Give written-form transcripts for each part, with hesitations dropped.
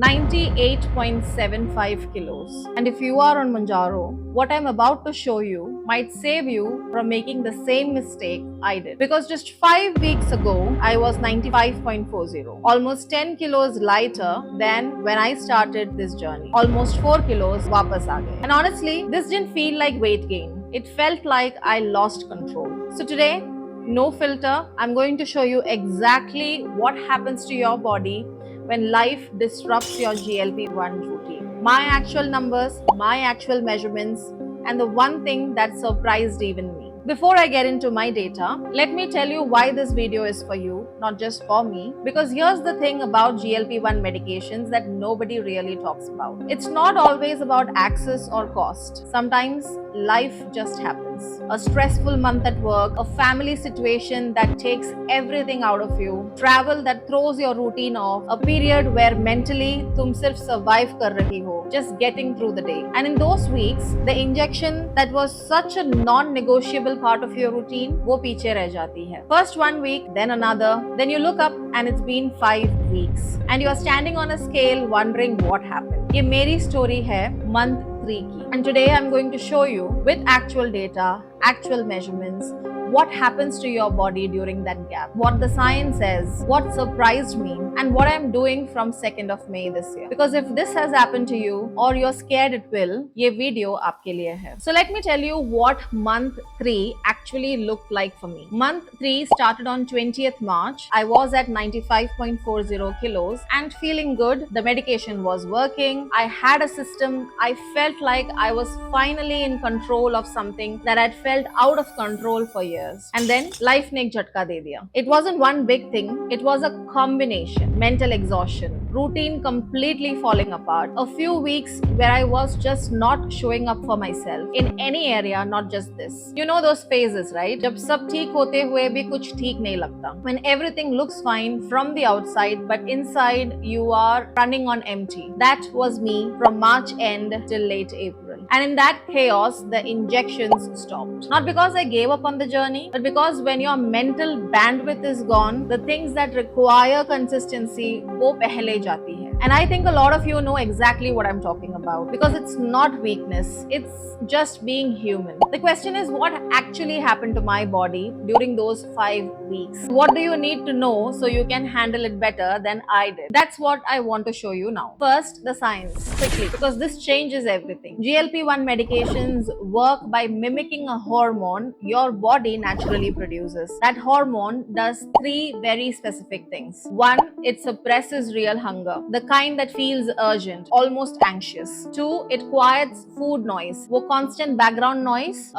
98.75 kilos. And if you are on Manjaro, what I'm about to show you might save you from making the same mistake I did. Because just 5 weeks ago, I was 95.40, almost 10 kilos lighter than when I started this journey. Almost 4 kilos wapas aa gaye. And honestly, this didn't feel like weight gain. It felt like I lost control. So today, no filter, I'm going to show you exactly what happens to your body when life disrupts your GLP-1 routine. My actual numbers, my actual measurements, and the one thing that surprised even me. Before I get into my data, let me tell you why this video is for you, not just for me. Because here's the thing about GLP-1 medications that nobody really talks about. It's not always about access or cost. Sometimes life just happens. A stressful month at work, a family situation that takes everything out of you, travel that throws your routine off, a period where mentally तुम सिर्फ survive कर रही हो, just getting through the day. And in those weeks, the injection that was such a non-negotiable part of your routine, वो पीछे रह जाती है. First 1 week, then another, then you look up and it's been 5 weeks. And you are standing on a scale wondering what happened. ये मेरी story है month 3 की. And today I'm going to show you with actual data, actual measurements, what happens to your body during that gap, what the science says, what surprised me, and what I'm doing from 2nd of May this year. Because if this has happened to you or you're scared it will, ये video आपके लिए है. So let me tell you what month 3 actually looked like for me. Month 3 started on 20th March. I was at 95.40 kilos and feeling good. The medication was working. I had a system. I felt like I was finally in control of something that I'd felt out of control for years. And then life ने एक झटका दे दिया. It wasn't one big thing. It was a combination. Mental exhaustion, routine completely falling apart, a few weeks where I was just not showing up for myself in any area, not just this. You know those phases, right? जब सब ठीक होते हुए भी कुछ ठीक नहीं लगता. When everything looks fine from the outside, but inside you are running on empty. That was me from March end till late April. And in that chaos, the injections stopped. Not because I gave up on the journey, but because when your mental bandwidth is gone, the things that require consistency वो पहले जाती है. And I think a lot of you know exactly what I'm talking about, because it's not weakness, it's just being human. The question is, what actually happened to my body during those 5 weeks? What do you need to know so you can handle it better than I did? That's what I want to show you now. First, the science, quickly, because this changes everything. GLP-1 medications work by mimicking a hormone your body naturally produces. That hormone does 3 very specific things. 1, it suppresses real hunger, the kind that feels urgent, almost anxious. 2, it quiets food noise, वो constant background noise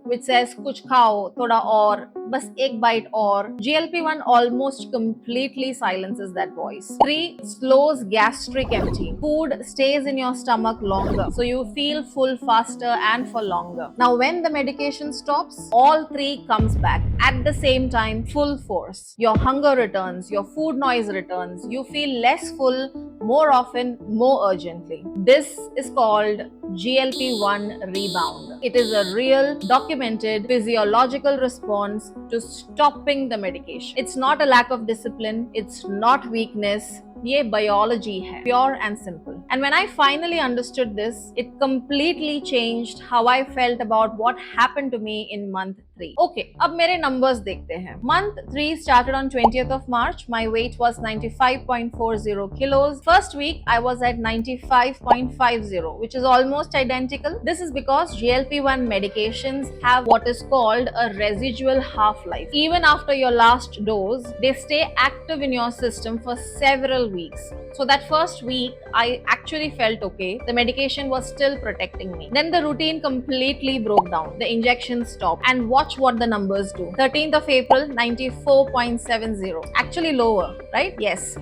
which says कुछ खाओ, थोड़ा और, बस एक bite और. GLP-1 almost completely silences that voice. 3, slows gastric empty. Food stays in your stomach longer, so you feel full faster and for longer. Now when the medication stops, all 3 comes back at the same time, full force. Your hunger returns, your food noise returns, you feel less full, more often, more urgently. This is called GLP-1 rebound. It is a real, documented physiological response to stopping the medication. It's not a lack of discipline, it's not weakness. ये biology है, pure and simple. And when I finally understood this, it completely changed how I felt about what happened to me in month 3. Okay, अब मेरे numbers देखते हैं. Month 3 started on 20th of March. My weight was 95.40 kilos. First week, I was at 95.50, which is almost identical. This is because GLP-1 medications have what is called a residual half-life. Even after your last dose, they stay active in your system for several weeks. So that first week, I actually felt okay. The medication was still protecting me. Then the routine completely broke down. The injection stopped. And watch what the numbers do. 13th of April, 94.70. Actually lower, right? Yes.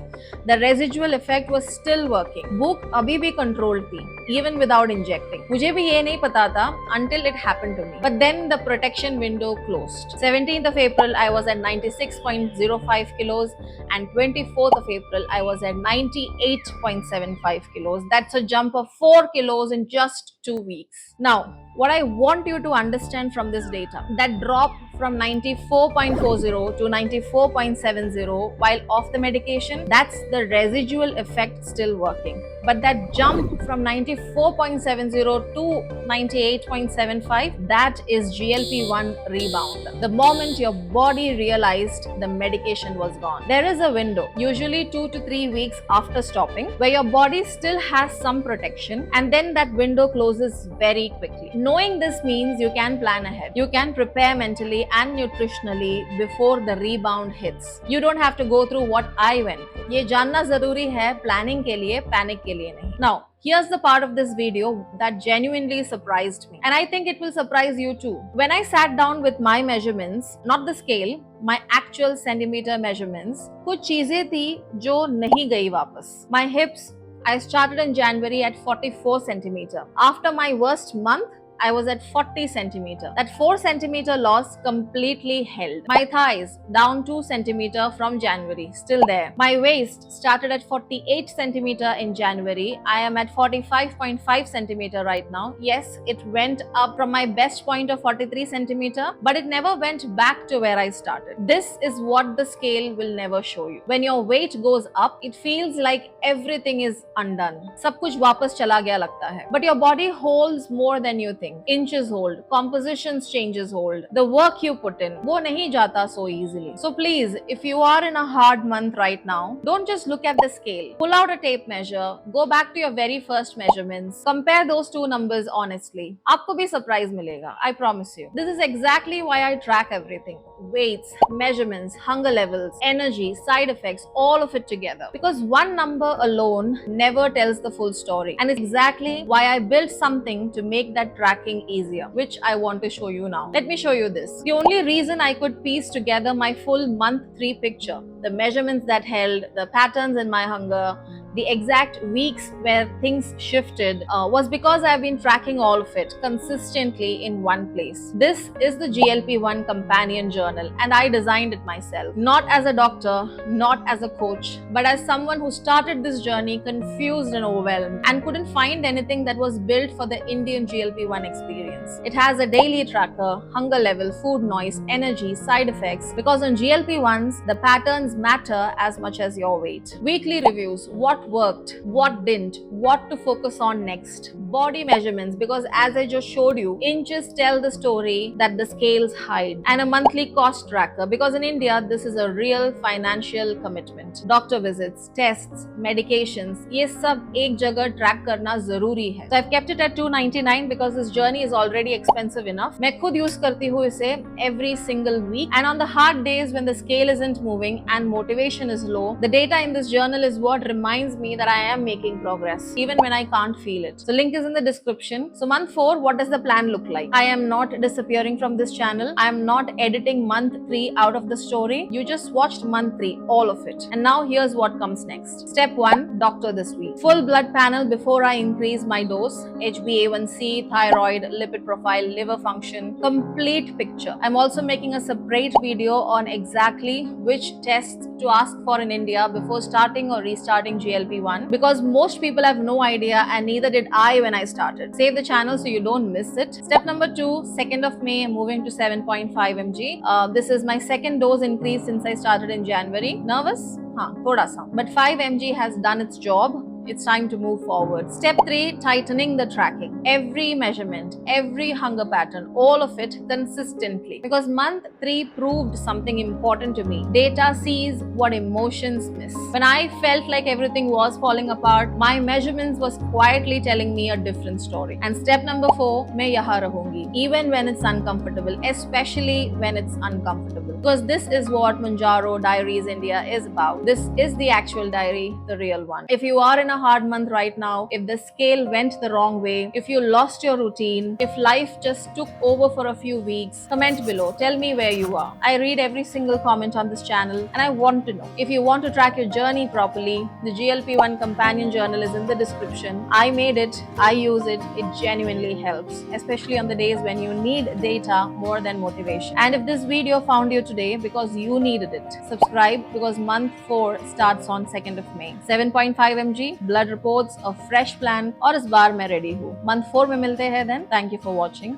The residual effect was still working. भूख अभी भी controlled थी, even without injecting. मुझे भी ये नहीं पता था until it happened to me. But then the protection window closed. 17th of April, I was at 96.05 kilos, and 24th of April, I was at 98.75 kilos. That's a jump of 4 kilos in just 2 weeks. Now, what I want you to understand from this data, that drop from 94.40 to 94.70 while off the medication, that's the residual effect still working. But that jump from 94.70 to 98.75, that is GLP-1 rebound. The moment your body realized the medication was gone. There is a window, usually 2 to 3 weeks after stopping, where your body still has some protection, and then that window closes very quickly. Knowing this means you can plan ahead. You can prepare mentally and nutritionally before the rebound hits. You don't have to go through what I went through. ये जानना जरूरी है planning के लिए, panic के लिए नहीं. Now, here's the part of this video that genuinely surprised me, and I think it will surprise you too. When I sat down with my measurements, not the scale, my actual centimeter measurements, कुछ चीजें थी जो नहीं गई वापस. My hips, I started in January at 44 centimeter. After my worst month, I was at 40 centimeter. That 4 centimeter loss completely held. My thighs down 2 centimeter from January, still there. My waist started at 48 centimeter in January. I am at 45.5 centimeter right now. Yes, it went up from my best point of 43 centimeter, but it never went back to where I started. This is what the scale will never show you. When your weight goes up, it feels like everything is undone. सब कुछ वापस चला गया लगता है. But your body holds more than you think. Inches hold, compositions changes hold, the work you put in, वो नहीं जाता so easily. So please, if you are in a hard month right now, don't just look at the scale. Pull out a tape measure, go back to your very first measurements, compare those two numbers honestly. आपको भी surprise मिलेगा, I promise you. This is exactly why I track everything. Weights, measurements, hunger levels, energy, side effects, all of it together. Because one number alone never tells the full story. And it's exactly why I built something to make that tracking easier, which I want to show you now. Let me show you this. The only reason I could piece together my full month 3 picture, the measurements that held, the patterns in my hunger, the exact weeks where things shifted, was because I've been tracking all of it consistently in one place. This is the GLP-1 companion journal, and I designed it myself. Not as a doctor, not as a coach, but as someone who started this journey confused and overwhelmed and couldn't find anything that was built for the Indian GLP-1 experience. It has a daily tracker, hunger level, food noise, energy, side effects, because on GLP-1s, the patterns matter as much as your weight. Weekly reviews, what worked, what didn't, what to focus on next. Body measurements, because as I just showed you, inches tell the story that the scales hide. And a monthly cost tracker, because in India, this is a real financial commitment. Doctor visits, tests, medications, ये सब एक जगह track करना जरूरी है. So I've kept it at $299 because this journey is already expensive enough. मैं खुद use करती हूँ इसे every single week. And on the hard days when the scale isn't moving and motivation is low, the data in this journal is what reminds me that I am making progress, even when I can't feel it. So link is in the description. So month 4, what does the plan look like? I am not disappearing from this channel. I am not editing month 3 out of the story. You just watched month 3, all of it. And now here's what comes next. Step 1, doctor this week. Full blood panel before I increase my dose. HbA1c, thyroid, lipid profile, liver function, complete picture. I'm also making a separate video on exactly which tests to ask for in India before starting or restarting GLP-1, because most people have no idea, and neither did I when I started. Save the channel so you don't miss it. Step number 2, 2nd of May, moving to 7.5 mg. This is my second dose increase since I started in January. Nervous? Thoda sa. But 5 mg has done its job. It's time to move forward. Step 3, tightening the tracking. Every measurement, every hunger pattern, all of it consistently. Because month 3 proved something important to me. Data sees what emotions miss. When I felt like everything was falling apart, my measurements was quietly telling me a different story. And step number 4, मैं यहाँ रहूंगी. Even when it's uncomfortable, especially when it's uncomfortable. Because this is what Mounjaro Diaries India is about. This is the actual diary, the real one. If you are in a hard month right now, if the scale went the wrong way, if you lost your routine, if life just took over for a few weeks, comment below. Tell me where you are. I read every single comment on this channel and I want to know. If you want to track your journey properly, the GLP-1 companion journal is in the description. I made it. I use it. It genuinely helps, especially on the days when you need data more than motivation. And if this video found you today because you needed it, subscribe, because month 4 starts on 2nd of May. 7.5 mg, blood reports, a fresh plan, और इस बार मैं ready हूँ. Month 4 में मिलते हैं then. Thank you for watching.